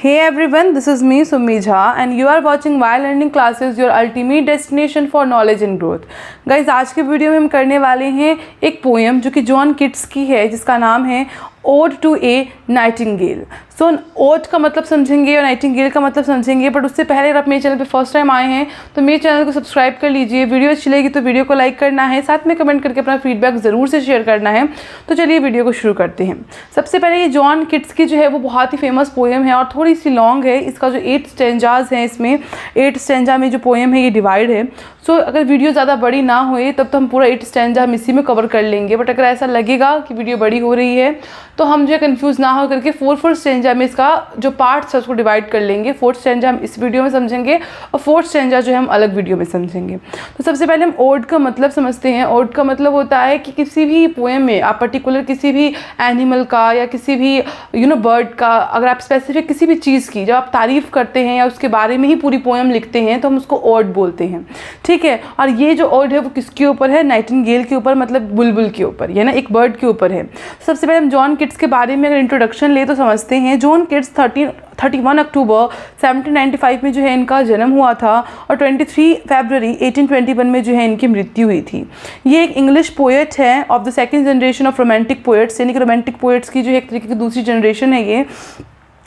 Hey everyone, this is me Summi Jha and you are watching While Learning Classes, your ultimate destination for knowledge and growth. Guys, आज के video में हम करने वाले हैं एक पोएम जो कि जॉन किट्स की है, जिसका नाम है ode to a nightingale. So ode का मतलब समझेंगे और नाइटिंगेल का मतलब समझेंगे, बट उससे पहले अगर आप मेरे चैनल पे फर्स्ट टाइम आए हैं तो मेरे चैनल को सब्सक्राइब कर लीजिए। वीडियो अच्छी लगी तो वीडियो को लाइक करना है, साथ में कमेंट करके अपना फीडबैक ज़रूर से शेयर करना है। तो चलिए वीडियो को शुरू करते हैं। सबसे पहले ये जॉन किट्स की जो है वो बहुत ही फेमस पोएम है और थोड़ी सी लॉन्ग है। इसका जो 8 स्टेंजाज हैं, इसमें 8 स्टेंजा में जो पोएम है ये डिवाइड है। सो अगर वीडियो ज़्यादा बड़ी ना होए तब तो हम पूरा 8 स्टेंजा हम इसी में कवर कर लेंगे, बट अगर ऐसा लगेगा कि वीडियो बड़ी हो रही है तो हम जो कंफ्यूज ना हो करके 4 स्टेंजा में इसका जो पार्ट्स है उसको डिवाइड कर लेंगे। 4th स्टेंजा हम इस वीडियो में समझेंगे और 4th स्टेंजा जो है हम अलग वीडियो में समझेंगे। तो सबसे पहले हम ओड का मतलब समझते हैं। ओड का मतलब होता है कि किसी भी पोएम में आप पर्टिकुलर किसी भी एनिमल का या किसी भी बर्ड का, अगर आप स्पेसिफिक किसी भी चीज़ की जब आप तारीफ़ करते हैं या उसके बारे में ही पूरी पोएम लिखते हैं तो हम उसको ओड बोलते हैं, ठीक है। और ये जो ओड है वो किसके ऊपर है? नाइटिंगेल के ऊपर, मतलब बुलबुल के ऊपर, या ना एक बर्ड के ऊपर है। सबसे पहले हम जॉन किट्स के बारे में अगर इंट्रोडक्शन ले तो समझते हैं। जॉन किट्स 31 अक्टूबर 1795 में जो है इनका जन्म हुआ था और 23 फरवरी 1821 में जो है इनकी मृत्यु हुई थी। ये एक इंग्लिश पोएट है of the second generation of romantic poets, यानी कि रोमांटिक पोएट्स की जो एक तरीके की दूसरी जनरेशन है ये।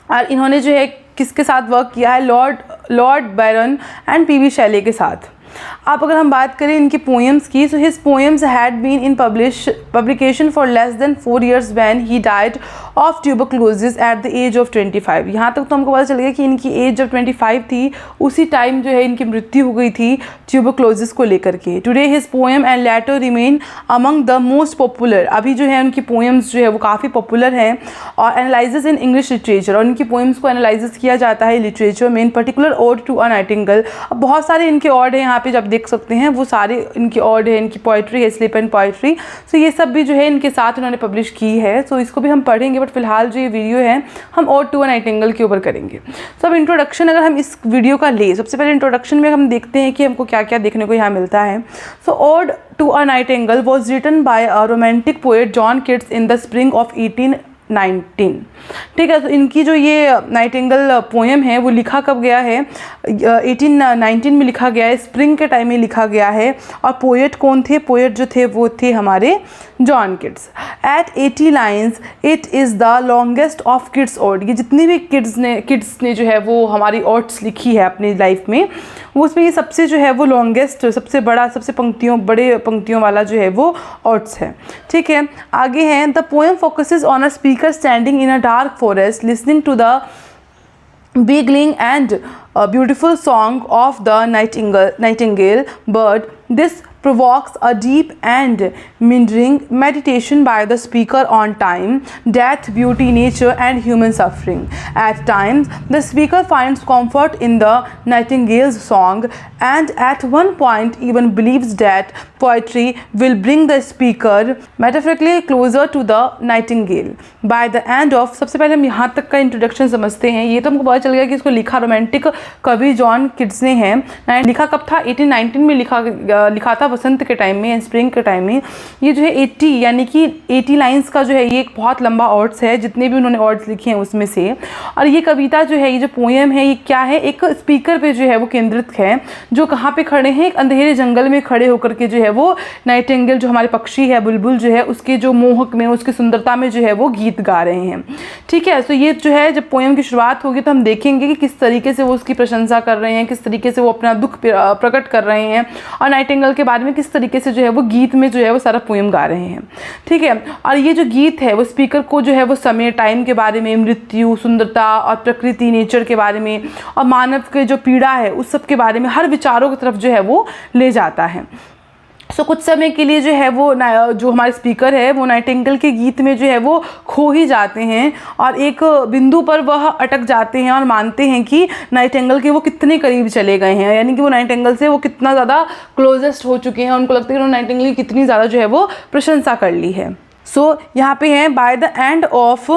और इन्होंने जो है किसके साथ वर्क किया है? Lord baron and PV Shelley के साथ। अब अगर हम बात करें इनकी पोएम्स की, so his poems had been in publication for less than 4 years when he died of tuberculosis at the age of 25। यहाँ तक तो हमको पता चल गया कि इनकी एज जब 25 थी उसी टाइम जो है इनकी मृत्यु हो गई थी ट्यूबरक्लोसिस को लेकर के। Today his poem and later remain among the most popular. अभी जो है उनकी पोएम्स जो है वो काफ़ी पॉपुलर हैं और एनालाइजेस इन इंग्लिश लिटरेचर, और इनकी पोएम्स को एनालाइज किया जाता है लिटरेचर में। In particular ode to a nightingale. अब बहुत सारे इनके ऑड हैं, यहाँ पे जब देख सकते हैं वो सारे इनकी ऑड है, इनकी पोइट्री है, स्लीप एंड पोइट्री। सो ये सब भी जो है इनके साथ उन्होंने पब्लिश की है। सो इसको भी हम पढ़ेंगे, बट फिलहाल जो ये वीडियो है हम ओड टू अ नाइटिंगेल के ऊपर करेंगे। सो अब इंट्रोडक्शन अगर हम इस वीडियो का ले, सबसे पहले इंट्रोडक्शन में हम देखते हैं कि हमको क्या क्या देखने को यहाँ मिलता है। So Ode to a Nightingale was written by a romantic poet John Keats in the spring of 1819, ठीक है। तो इनकी जो ये नाइटिंगेल पोएम है वो लिखा कब गया है? 1819 में लिखा गया है, स्प्रिंग के टाइम में लिखा गया है। और पोएट कौन थे? पोएट जो थे वो थे हमारे John Keats. At 80 lines it is the longest of Keats ode. ये जितनी भी किट्स ने जो है वो हमारी ओड्स लिखी है अपनी लाइफ में, वो उसमें ये सबसे जो है वो लॉन्गेस्ट, सबसे बड़ा, सबसे बड़े पंक्तियों वाला जो है वो ओड्स है, ठीक है। आगे हैं, the poem focuses on a speaker standing in a dark forest listening to the beguiling and beautiful song of the nightingale bird. This provokes a deep and mindering meditation by the speaker on time, death, beauty, nature and human suffering. At times the speaker finds comfort in the nightingale's song and at one point even believes that poetry will bring the speaker metaphorically closer to the nightingale. By the end of, सबसे पहले हम यहाँ तक का introduction समझते हैं। ये तो हमको पता चल गया कि इसको लिखा रोमांटिक कवि जॉन किट्स ने है। लिखा कब था? 1819 में लिखा था, वसंत के टाइम में, स्प्रिंग के टाइम में। ये जो है 80 यानी कि 80 लाइन्स का जो है ये एक बहुत लंबा ऑर्ड्स है, जितने भी उन्होंने ऑर्ड्स लिखे हैं उसमें से। और ये कविता जो है, ये जो पोएम है, ये क्या है? एक स्पीकर पे जो है वो केंद्रित है, जो कहाँ पे खड़े हैं? एक अंधेरे जंगल में खड़े होकर के जो है वो नाइटिंगेल, जो हमारे पक्षी है, बुलबुल जो है, उसके जो मोहक में, उसकी सुंदरता में जो है वो गीत गा रहे हैं, ठीक है। तो ये जो है जब पोएम की शुरुआत होगी तो हम देखेंगे कि किस तरीके से वो उसकी प्रशंसा कर रहे हैं, किस तरीके से वो अपना दुख प्रकट कर रहे हैं और नाइटिंगेल के बारे में किस तरीके से जो है वो गीत में जो है वो सारा पोएम गा रहे हैं, ठीक है। और ये जो गीत है वो स्पीकर को जो है वो समय, टाइम के बारे में, मृत्यु, सुंदरता और प्रकृति, नेचर के बारे में और मानव के जो पीड़ा है उस सब के बारे में, हर विचारों की तरफ जो है वो ले जाता है। सो कुछ समय के लिए जो है वो जो हमारे स्पीकर है वो नाइटिंगेल के गीत में जो है वो खो ही जाते हैं और एक बिंदु पर वह अटक जाते हैं और मानते हैं कि नाइटिंगेल के वो कितने करीब चले गए हैं, यानी कि वो नाइटिंगेल से वो कितना ज़्यादा क्लोजेस्ट हो चुके हैं। उनको लगता है कि उन्होंने नाइटिंगेल की कितनी ज़्यादा जो है वो प्रशंसा कर ली है। सो यहाँ पे हैं, by the end of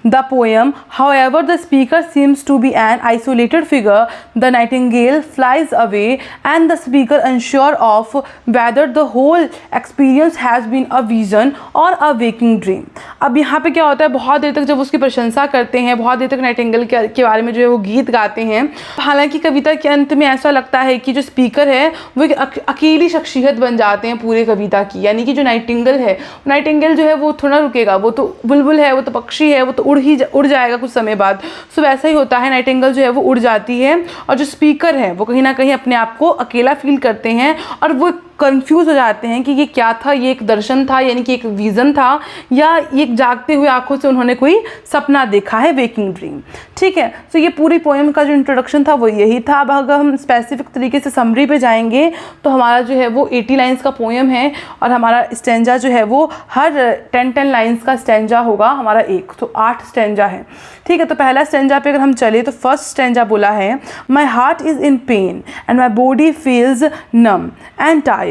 the poem. However, the speaker seems to be an isolated figure. The nightingale flies away, and the speaker unsure of whether the whole experience has been a vision or a waking dream. अब यहाँ पे क्या होता है, बहुत देर तक जब उसकी प्रशंसा करते हैं, बहुत देर तक नाइटिंगेल के बारे में जो है वो गीत गाते हैं, हालांकि कविता के अंत में ऐसा लगता है कि जो स्पीकर है वो एक अकेली शख्सियत बन जाते हैं पूरे कविता की, यानी कि जो नाइटिंगेल है, नाइटिंगेल जो है वो थोड़ा रुकेगा, वो तो बुलबुल है, वो तो पक्षी है, वो तो उड़ जाएगा कुछ समय बाद। सो वैसा ही होता है, नाइटिंगेल जो है वो उड़ जाती है और जो स्पीकर है वो कहीं ना कहीं अपने आप को अकेला फील करते हैं और वो कंफ्यूज हो जाते हैं कि ये क्या था, ये एक दर्शन था, यानी कि एक विज़न था, या एक जागते हुए आंखों से उन्होंने कोई सपना देखा है, वेकिंग ड्रीम। ठीक है, तो ये पूरी पोएम का जो इंट्रोडक्शन था वो यही था। अब अगर हम स्पेसिफिक तरीके से समरी पे जाएंगे तो हमारा जो है वो 80 लाइन्स का पोएम है और हमारा स्टैंजा जो है वो हर 10 लाइन्स का स्टैंजा होगा हमारा एक, तो 8 स्टैंजा है। ठीक है, तो पहला स्टैंजा पे अगर हम चले तो फर्स्ट स्टैंजा बोला है, my heart is in pen and my body feels num and tired.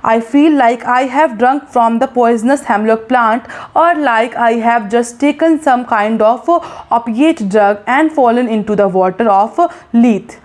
I feel like I have drunk from the poisonous hemlock plant, or like I have just taken some kind of opiate drug and fallen into the water of Lethe.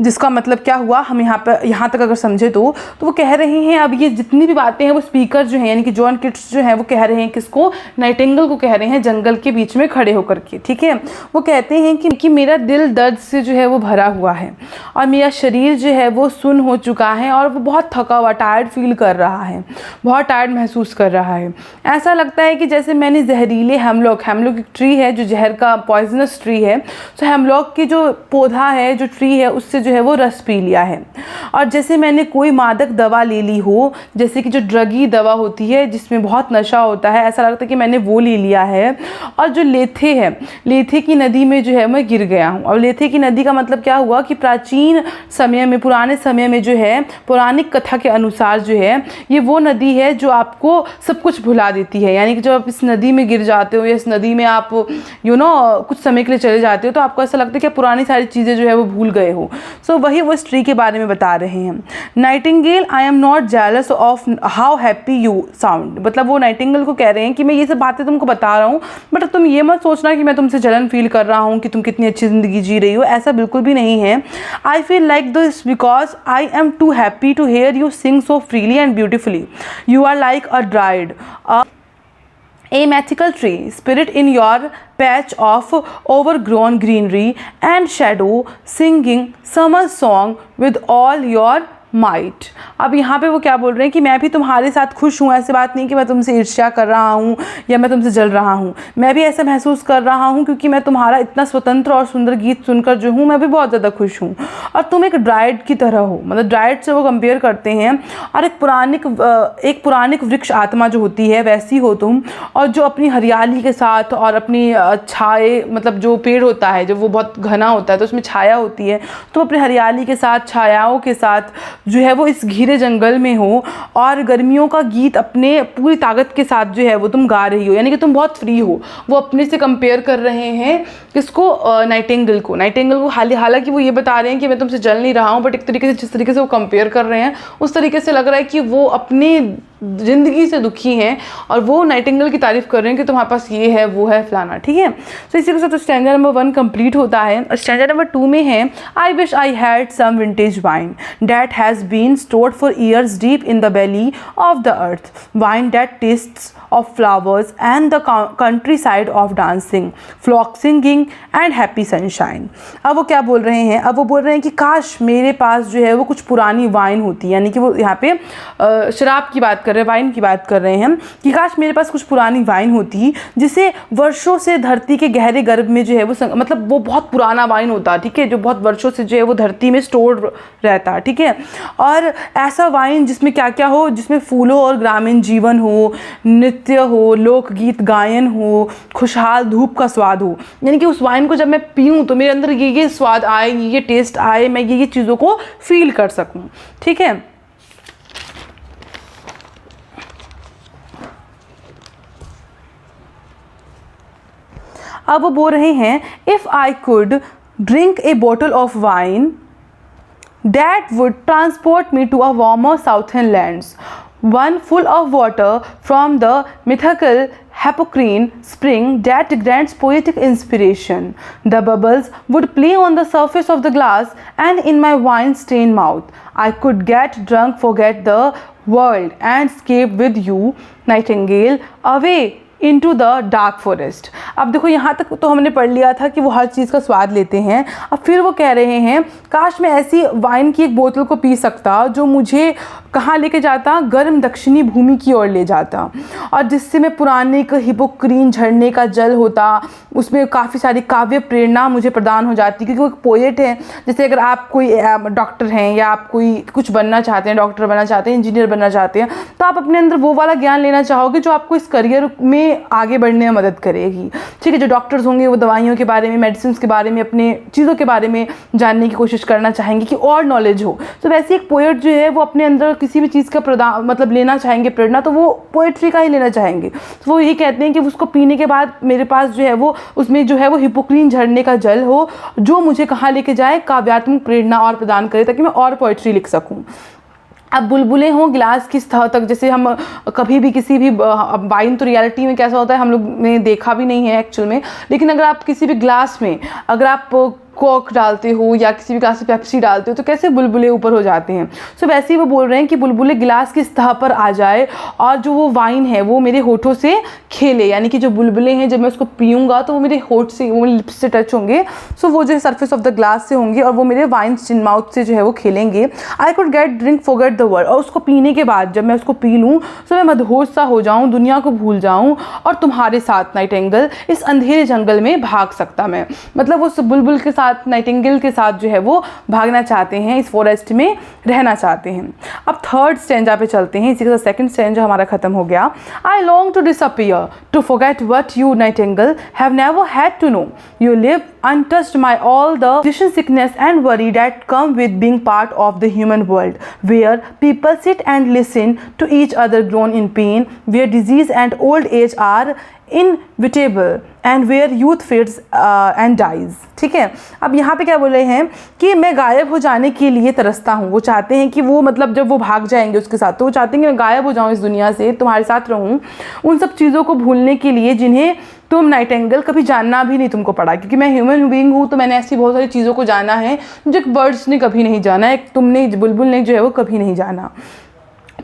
जिसका मतलब क्या हुआ, हम यहाँ तक अगर समझे तो वो कह रहे हैं, अब ये जितनी भी बातें हैं वो स्पीकर जो हैं यानी कि जॉन किट्स जो हैं वो कह रहे हैं, किसको, नाइटिंगेल को कह रहे हैं, जंगल के बीच में खड़े होकर के। ठीक है, वो कहते हैं कि मेरा दिल दर्द से जो है वो भरा हुआ है और मेरा शरीर जो है वो सुन्न हो चुका है और वो बहुत थका हुआ, टायर्ड फील कर रहा है, बहुत टायर्ड महसूस कर रहा है। ऐसा लगता है कि जैसे मैंने जहरीले हेमलॉक एक ट्री है जो जहर का पॉइजनस ट्री है, तो हेमलॉक की जो पौधा है, जो ट्री है, उससे जो है वो रस पी लिया है, और जैसे मैंने कोई मादक दवा ले ली हो, जैसे कि जो ड्रगी दवा होती है जिसमें बहुत नशा होता है, ऐसा लगता है कि मैंने वो ले लिया है। और जो लेथे है, लेथे की नदी में जो है मैं गिर गया हूँ। और लेथे की नदी का मतलब क्या हुआ कि प्राचीन समय में, पुराने समय में जो है, पौराणिक कथा के अनुसार जो है ये वो नदी है जो आपको सब कुछ भुला देती है, यानी कि जब आप इस नदी में गिर जाते हो या इस नदी में आप कुछ समय के लिए चले जाते हो तो आपको ऐसा लगता है कि पुरानी सारी चीज़ें जो है वो भूल गए हो। सो वही वो इस ट्री के बारे में बता रहे हैं। Nightingale, I am not jealous of how happy you sound, मतलब वो नाइटिंगेल को कह रहे हैं कि मैं ये सब बातें तुमको बता रहा हूँ, बट तुम ये मत सोचना कि मैं तुमसे जलन फील कर रहा हूँ कि तुम कितनी अच्छी ज़िंदगी जी रही हो, ऐसा बिल्कुल भी नहीं है। I feel like this because I am too happy to hear you sing so freely and beautifully. You are like a dried a mythical tree, spirit in your patch of overgrown greenery and shadow, singing summer song with all your might. अब यहाँ पे वो क्या बोल रहे हैं कि मैं भी तुम्हारे साथ खुश हूँ, ऐसी बात नहीं कि मैं तुमसे ईर्ष्या कर रहा हूँ या मैं तुमसे जल रहा हूँ, मैं भी ऐसा महसूस कर रहा हूँ क्योंकि मैं तुम्हारा इतना स्वतंत्र और सुंदर गीत सुनकर जो हूँ मैं भी बहुत ज़्यादा खुश हूँ. और तुम एक ड्राइड की तरह हो, मतलब ड्राइड से वो कंपेयर करते हैं, और एक पुरानिक वृक्ष आत्मा जो होती है वैसी हो तुम, और जो अपनी हरियाली के साथ और अपनी छाए, मतलब जो पेड़ होता है जब वो बहुत घना होता है तो उसमें छाया होती है, तुम अपनी हरियाली के साथ, छायाओं के साथ जो है वो इस घिरे जंगल में हो और गर्मियों का गीत अपने पूरी ताकत के साथ जो है वो तुम गा रही हो, यानी कि तुम बहुत फ्री हो. वो अपने से कंपेयर कर रहे हैं किसको, नाइटिंगेल को. हालांकि वो ये बता रहे हैं कि मैं तुमसे जल नहीं रहा हूँ, बट एक तरीके से जिस तरीके से वो कंपेयर कर रहे हैं उस तरीके से लग रहा है कि वो अपनी ज़िंदगी से दुखी हैं और वो नाइटिंगेल की तारीफ़ कर रहे हैं कि तुम्हारे पास ये है, वो है, फलाना. ठीक है, तो इसी के साथ स्टैंजा नंबर 1 कंप्लीट होता है. और स्टैंजा नंबर 2 में है, I wish I had some vintage wine that has been stored for years deep in the belly of the earth, wine that tastes of flowers and the countryside of dancing, flock singing and happy sunshine. अब वो क्या बोल रहे हैं, अब वो बोल रहे हैं कि काश मेरे पास जो है वो कुछ पुरानी वाइन होती, यानी कि वो यहाँ पे शराब की बात कर रहे हैं, वाइन की बात कर रहे हैं कि काश मेरे पास कुछ पुरानी वाइन होती जिसे वर्षों से धरती के गहरे गर्भ में जो है वो मतलब वो बहुत पुराना वाइन होता, ठीक है, जो बहुत वर्षों से जो है वो धरती में स्टोर रहता. ठीक है, और ऐसा वाइन जिसमें क्या क्या हो, जिसमें फूलों और ग्रामीण जीवन हो, नृत्य हो, लोकगीत गायन हो, खुशहाल धूप का स्वाद हो, यानी कि उस वाइन को जब मैं पीऊँ तो मेरे अंदर ये स्वाद आए, ये टेस्ट आए, मैं ये चीज़ों को फील कर सकूँ. ठीक है, अब वो बोल रहे हैं, if I could drink A bottle of wine that would transport me to a warmer southern lands, one full of water from the mythical Hippocrene spring that grants poetic inspiration. The bubbles would play on the surface of the glass and in my wine-stained mouth. I could get drunk, forget the world and escape with you, Nightingale, away into the dark forest. अब देखो यहाँ तक तो हमने पढ़ लिया था कि वो हर चीज़ का स्वाद लेते हैं। अब फिर वो कह रहे हैं काश मैं ऐसी वाइन की एक बोतल को पी सकता जो मुझे कहाँ लेके जाता, गर्म दक्षिणी भूमि की ओर ले जाता, और जिससे मैं पुराने एक हिपोक्रीन झरने का जल होता, उसमें काफ़ी सारी काव्य प्रेरणा मुझे प्रदान हो जाती, क्योंकि वो एक पोएट है। जैसे अगर आप कोई डॉक्टर हैं या आप कोई कुछ बनना चाहते हैं, डॉक्टर बनना चाहते हैं, इंजीनियर बनना चाहते हैं, तो आप अपने अंदर वो वाला ज्ञान लेना चाहोगे जो आपको इस करियर में आगे बढ़ने में मदद करेगी। ठीक है, जो डॉक्टर्स होंगे वो दवाइयों के बारे में, मेडिसिन के बारे में, अपने चीज़ों के बारे में जानने की कोशिश करना चाहेंगे कि और नॉलेज हो। तो वैसे एक पोएट जो है वो अपने अंदर किसी भी चीज़ का प्रदान मतलब लेना चाहेंगे प्रेरणा, तो वो पोएट्री का ही लेना चाहेंगे। तो वो यही कहते हैं कि उसको पीने के बाद मेरे पास जो है वो उसमें जो है वो हिपोक्रीन झरने का जल हो जो मुझे कहाँ लेके जाए, काव्यात्मक प्रेरणा और प्रदान करे, ताकि मैं और पोएट्री लिख सकूँ। अब बुलबुलें हों गिलास की सतह तक, जैसे हम कभी भी किसी भी वाइन तो रियलिटी में कैसा होता है हम लोग ने देखा भी नहीं है एक्चुअल में, लेकिन अगर आप किसी भी ग्लास में अगर आप कोक डालते हो या किसी भी ग्लास में पेप्सी डालते हो तो कैसे बुलबुले ऊपर हो जाते हैं। सो वैसे ही वो बोल रहे हैं कि बुलबुले गिलास की सतह पर आ जाए और जो वो वाइन है वो मेरे होठों से खेले, यानी कि जो बुलबुले हैं जब मैं उसको पीऊँगा तो वो मेरे होठ से, वो लिप्स से टच होंगे। सो वो जो है सरफेस ऑफ द ग्लास से होंगे और वो मेरे वाइन इन माउथ से जो है वो खेलेंगे। I could get drink forget the world, और उसको पीने के बाद जब मैं उसको पी लूँ तो मैं मदहोश सा हो जाऊँ, दुनिया को भूल जाऊँ और तुम्हारे साथ नाइटिंगेल इस अंधेरे जंगल में भाग सकता मैं। मतलब उस बुलबुल के साथ, नाइटिंगेल के साथ जो है वो भागना चाहते हैं, इस फॉरेस्ट में रहना चाहते हैं। अब थर्ड स्टैंजा पे चलते हैं, इसी के साथ सेकंड स्टैंजा हमारा खत्म हो गया। I long to disappear to forget what you nightingale have never had to know, you live untouched by all the vision, sickness and worry that come with being part of the human world, where people sit and listen to each other groan in pain, where disease and old age are inevitable and where youth fades and dies। ठीक है, अब यहाँ पे क्या बोल रहे हैं कि मैं गायब हो जाने के लिए तरसता हूँ। वो चाहते हैं कि वो मतलब जब वो भाग जाएंगे उसके साथ तो वो चाहते हैं कि मैं गायब हो जाऊँ इस दुनिया से, तुम्हारे साथ रहूँ, उन सब चीज़ों को भूलने के लिए जिन्हें तुम नाइटिंगेल कभी जानना भी नहीं तुमको पड़ा, क्योंकि मैं ह्यूमन बीइंग हूँ तो मैंने ऐसी बहुत सारी चीज़ों को जाना है जो बर्ड्स ने कभी नहीं जाना है, तुमने बुलबुल ने जो है वो कभी नहीं जाना।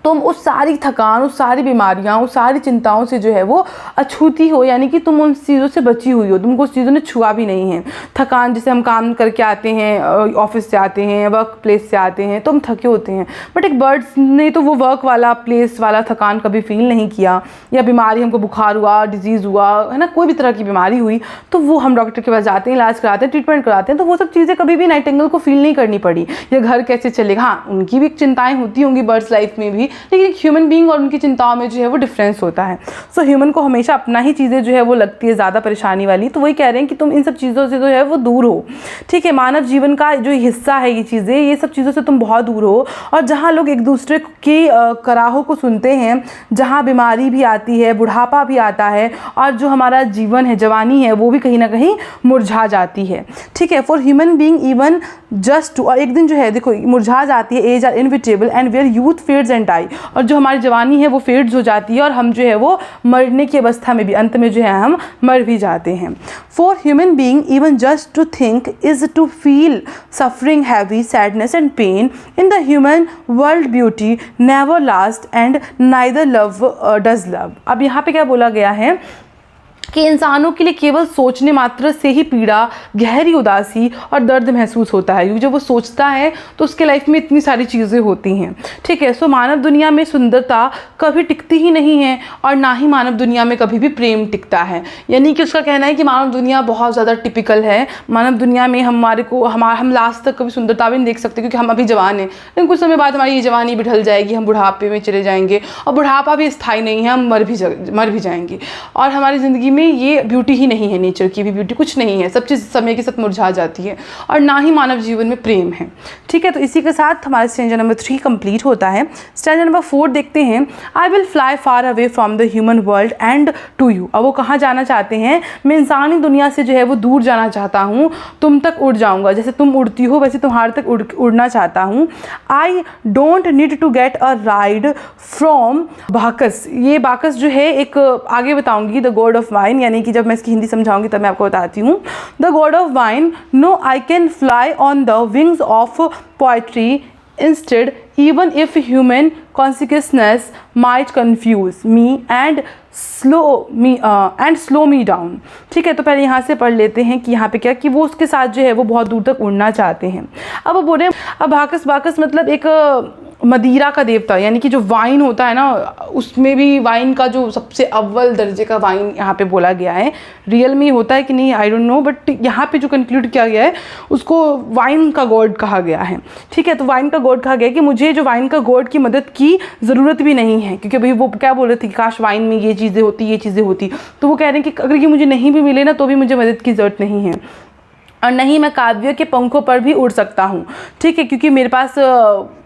तुम उस सारी थकान, उस सारी बीमारियाँ, उस सारी चिंताओं से जो है वो अछूती हो, यानी कि तुम उन चीज़ों से बची हुई हो, तुमको उस चीज़ों ने छुआ भी नहीं है। थकान, जैसे हम काम करके आते हैं, ऑफिस से आते हैं, वर्क प्लेस से आते हैं तो हम थके होते हैं, बट एक बर्ड्स ने तो वो वर्क वाला, प्लेस वाला थकान कभी फील नहीं किया। या बीमारी, हमको बुखार हुआ, डिजीज़ हुआ है ना, कोई भी तरह की बीमारी हुई तो वो हम डॉक्टर के पास जाते हैं, इलाज कराते हैं, ट्रीटमेंट कराते हैं, तो वो सब चीज़ें कभी भी नाइटिंगेल को फील नहीं करनी पड़ी। या घर कैसे चलेगा, हाँ उनकी भी चिंताएँ होती होंगी बर्ड्स लाइफ में भी, लेकिन एक ह्यूमन बीइंग और उनकी चिंताओं में जो है वो डिफरेंस होता है। सो ह्यूमन को हमेशा अपना ही चीज़ें जो है वो लगती है ज़्यादा परेशानी वाली, तो वही कह रहे हैं कि तुम इन सब चीज़ों से जो है वो दूर हो। ठीक है, मानव जीवन का जो हिस्सा है ये चीज़ें, ये सब चीज़ों से तुम बहुत दूर हो, और जहाँ लोग एक दूसरे की कराहों को सुनते हैं, जहाँ बीमारी भी आती है, बुढ़ापा भी आता है, और जो हमारा जीवन है, जवानी है, वो भी कहीं ना कहीं मुरझा जाती है। ठीक है, for human being even just, और एक दिन जो है देखो मुरझा जाती है, age are inevitable and where youth fades and die, और जो हमारी जवानी है वो फेड्स हो जाती है और हम जो है वो मरने की अवस्था में भी, अंत में जो है हम मर भी जाते हैं। For human being even just to think is to feel suffering, heavy, sadness and pain in the human world, beauty never last and neither love does love. अब यहाँ पे क्या बोला गया है कि इंसानों के लिए केवल सोचने मात्र से ही पीड़ा, गहरी उदासी और दर्द महसूस होता है, क्योंकि जब वो सोचता है तो उसके लाइफ में इतनी सारी चीज़ें होती हैं। ठीक है, सो मानव दुनिया में सुंदरता कभी टिकती ही नहीं है और ना ही मानव दुनिया में कभी भी प्रेम टिकता है। यानी कि उसका कहना है कि मानव दुनिया बहुत ज़्यादा टिपिकल है, मानव दुनिया में हम लास्ट तक कभी सुंदरता भी नहीं देख सकते, क्योंकि हम अभी जवान हैं, लेकिन कुछ समय बाद हमारी ये जवानी भी ढल जाएगी, हम बुढ़ापे में चले जाएंगे, और बुढ़ापा भी स्थायी नहीं है, हम मर भी जाएंगे, और हमारी ज़िंदगी में ये ब्यूटी ही नहीं है, नेचर की भी ब्यूटी कुछ नहीं है, सब चीज़ समय के साथ मुरझा जाती है, और ना ही मानव जीवन में प्रेम है। ठीक है, तो इसी के साथ हमारा स्टैंजा नंबर 3 कंप्लीट होता है। स्टैंजा नंबर 4 देखते हैं। I will fly far away from the human world and to you. अब वो कहाँ जाना चाहते हैं? मैं इंसानी दुनिया से जो है वो दूर जाना चाहता हूँ, तुम तक उड़ जाऊँगा, जैसे तुम उड़ती हो वैसे तुम्हारे तक उड़ना चाहता हूँ। I don't need to get a ride from Bacchus. ये बाकस जो है एक आगे बताऊंगी, द गॉड ऑफ वाइन, यानी कि जब मैं इसकी हिंदी समझाऊंगी तब मैं आपको बताती हूँ। The god of wine, no I can fly on the wings of poetry instead, even if human consequences might confuse me and slow me down. ठीक है, तो पहले यहाँ से पढ़ लेते हैं कि यहाँ पे क्या, कि वो उसके साथ जो है वो बहुत दूर तक उड़ना चाहते हैं। अब वो बोले, अब बाकस मतलब एक मदिरा का देवता, यानी कि जो वाइन होता है ना, उसमें भी वाइन का जो सबसे अव्वल दर्जे का वाइन यहाँ पे बोला गया है। रियल में होता है कि नहीं आई डोंट नो, बट यहाँ पे जो कंक्लूड किया गया है उसको वाइन का गॉड कहा गया है। ठीक है, तो वाइन का गॉड कहा गया है कि मुझे जो वाइन का गॉड की मदद की ज़रूरत भी नहीं है, क्योंकि अभी वो क्या बोल रहे थे कि काश वाइन में ये चीज़ें होती, तो वो कह रहे हैं कि अगर ये मुझे नहीं भी मिले ना तो भी मुझे मदद की ज़रूरत नहीं है, और नहीं मैं काव्य के पंखों पर भी उड़ सकता हूँ। ठीक है, क्योंकि मेरे पास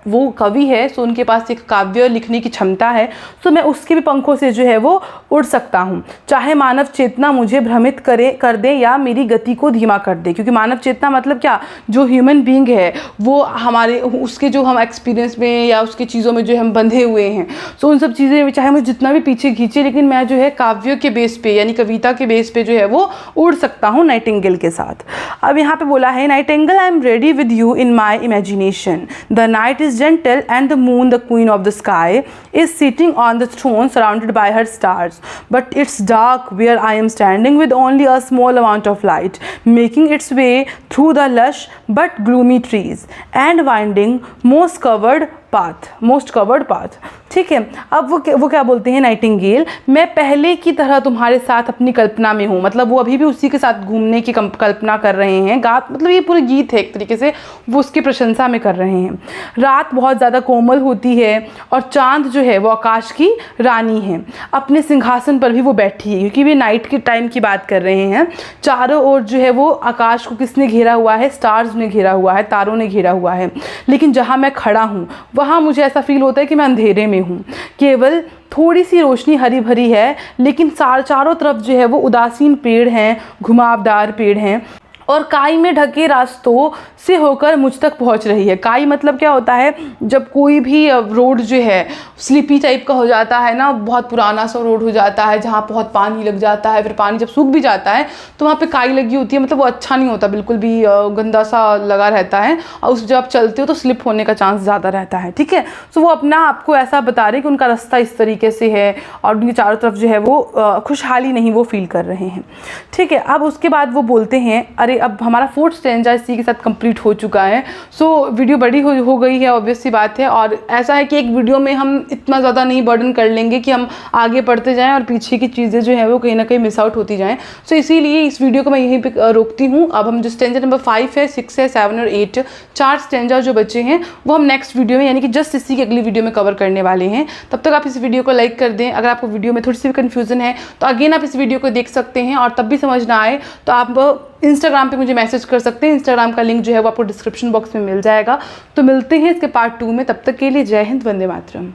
वो कवि है, सो उनके पास एक काव्य लिखने की क्षमता है, तो मैं उसके भी पंखों से जो है वो उड़ सकता हूँ, चाहे मानव चेतना मुझे भ्रमित कर दे या मेरी गति को धीमा कर दे। क्योंकि मानव चेतना मतलब क्या, जो ह्यूमन बीइंग है वो हमारे उसके जो हम एक्सपीरियंस में या उसकी चीज़ों में जो हम बंधे हुए हैं, सो उन सब चीज़ें चाहे मुझे जितना भी पीछे खींचे, लेकिन मैं जो है काव्य के बेस पे यानी कविता के बेस पे जो है वो उड़ सकता हूँ नाइटिंगेल के साथ। अब यहाँ पे बोला है, Nightingale I am ready with you in my imagination, the night is gentle and the moon, the queen of the sky, is sitting on the throne surrounded by her stars, but it's dark where I am standing with only a small amount of light making its way through the lush but gloomy trees and winding moss covered path। ठीक है, अब वो क्या बोलते हैं Nightingale, मैं पहले की तरह तुम्हारे साथ अपनी कल्पना में हूँ, मतलब वो अभी भी उसी के साथ घूमने की कल्पना कर रहे हैं। मतलब ये पूरे गीत है एक तरीके से, वो उसकी प्रशंसा में कर रहे हैं। रात बहुत ज़्यादा कोमल होती है और चांद जो है वो आकाश की रानी है, अपने सिंहासन पर भी वो बैठी है, क्योंकि वे नाइट के टाइम की बात कर रहे हैं। चारों ओर जो है वो आकाश को किसने घेरा हुआ है? स्टार्स ने घेरा हुआ है, तारों ने घेरा हुआ है, लेकिन जहाँ मैं खड़ा हूँ वहाँ मुझे ऐसा फील होता है कि मैं अंधेरे में हूँ, केवल थोड़ी सी रोशनी हरी भरी है, लेकिन चारों तरफ जो है वो उदासीन पेड़ हैं, घुमावदार पेड़ हैं, और काई में ढके रास्तों से होकर मुझ तक पहुंच रही है। काई मतलब क्या होता है, जब कोई भी रोड जो है स्लिपी टाइप का हो जाता है ना, बहुत पुराना सा रोड हो जाता है जहाँ बहुत पानी लग जाता है, फिर पानी जब सूख भी जाता है तो वहाँ पे काई लगी होती है, मतलब वो अच्छा नहीं होता, बिल्कुल भी गंदा सा लगा रहता है, और उस जब आप चलते हो तो स्लिप होने का चांस ज़्यादा रहता है। ठीक है, तो वो अपना आपको ऐसा बता रहे कि उनका रास्ता इस तरीके से है और उनके चारों तरफ जो है वो खुशहाली नहीं वो फील कर रहे हैं। ठीक है, अब उसके बाद वो बोलते हैं, अरे अब हमारा 4th स्टैंजा इसी के साथ कंप्लीट हो चुका है। सो वीडियो बड़ी हो गई है, ऑब्वियस सी बात है, और ऐसा है कि एक वीडियो में हम इतना ज़्यादा नहीं बर्डन कर लेंगे कि हम आगे बढ़ते जाएं और पीछे की चीज़ें जो है वो कहीं ना कहीं मिस आउट होती जाएं। सो इसीलिए इस वीडियो को मैं यहीं पे रोकती हूँ। अब हम जो स्टैंजा नंबर 5 है, 6 है, 7 और 8 4 स्टैंजा जो बचे हैं वो हम नेक्स्ट वीडियो में यानी कि जस्ट इसी की अगली वीडियो में कवर करने वाले हैं। तब तक आप इस वीडियो को लाइक कर दें। अगर आपको वीडियो में थोड़ी सी भी कन्फ्यूजन है तो अगेन आप इस वीडियो को देख सकते हैं, और तब भी समझ ना आए तो आप इंस्टाग्राम पे मुझे मैसेज कर सकते हैं। इंस्टाग्राम का लिंक जो है वो आपको डिस्क्रिप्शन बॉक्स में मिल जाएगा। तो मिलते हैं इसके पार्ट 2 में, तब तक के लिए जय हिंद, वंदे मातरम।